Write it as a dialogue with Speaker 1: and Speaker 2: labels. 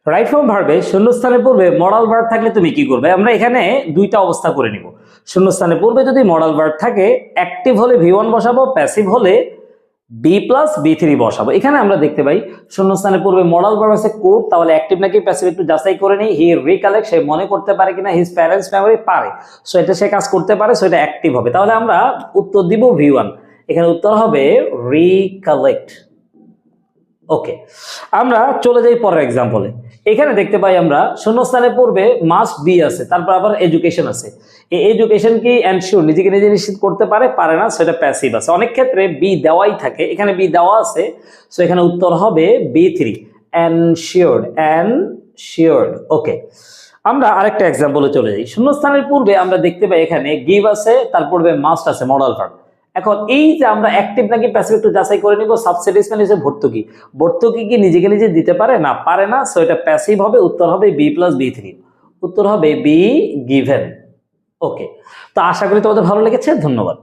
Speaker 1: Right form ভার্বে শূন্যস্থানের পূর্বে modal verb থাকলে তুমি কি করবে? আমরা এখানে দুইটা অবস্থা করে নিব। শূন্যস্থানের পূর্বে যদি মডাল ভার্ব থাকে, অ্যাক্টিভ হলে V1 বসাবো, প্যাসিভ হলে বি প্লাস B3 বসাবো। এখানে আমরা দেখতে পাই শূন্যস্থানের পূর্বে মডাল ভার্ব আছে কুড, তাহলে অ্যাক্টিভ নাকি প্যাসিভ একটু যাচাই করে নেই। হি রিকালেক্ট, সে মনে করতে পারে কিনা। হিজ প্যারেন্টস মেমরি, পারে, সো এটা সে কাজ করতে পারে, সো এটা অ্যাক্টিভ হবে। তাহলে আমরা উত্তর দিব V1। এখানে উত্তর হবে রিকালেক্ট। ওকে, আমরা চলে যাই পরের এক্সাম্পলে। এখানে দেখতে পাই আমরা শূন্যস্থানের পূর্বে মাস্ট বি আছে, তারপর আবার এডুকেশন আছে। এই এডুকেশন কি এনশিওর, নিজেকে নিজে নিশ্চিত করতে পারে, পারে না, সেটা প্যাসিভ আছে। অনেক ক্ষেত্রে বি দেওয়াই থাকে, এখানে বি দেওয়া আছে, সো এখানে উত্তর হবে B3, এনশিওরড, এনশিওরড। ওকে, আমরা আরেকটা এক্সাম্পলে চলে যাই। শূন্যস্থানের পূর্বে আমরা দেখতে পাই এখানে গিভ আছে, তার পূর্বে মাস্ট আছে, মডাল ভার্ব। এখন এই যে আমরা অ্যাক্টিভ নাকি প্যাসিভ একটু যাচাই করে নিব। সাবসেডিস মানে হচ্ছে ভর্তুকি। ভর্তুকি কি নিজেকে নিজে দিতে পারে? না, পারে না, সো এটা প্যাসিভ হবে। উত্তর হবে বি প্লাস B3, উত্তর হবে বি, গিভেন। ওকে, তো আশা করি তোমাদের ভালো লেগেছে। ধন্যবাদ।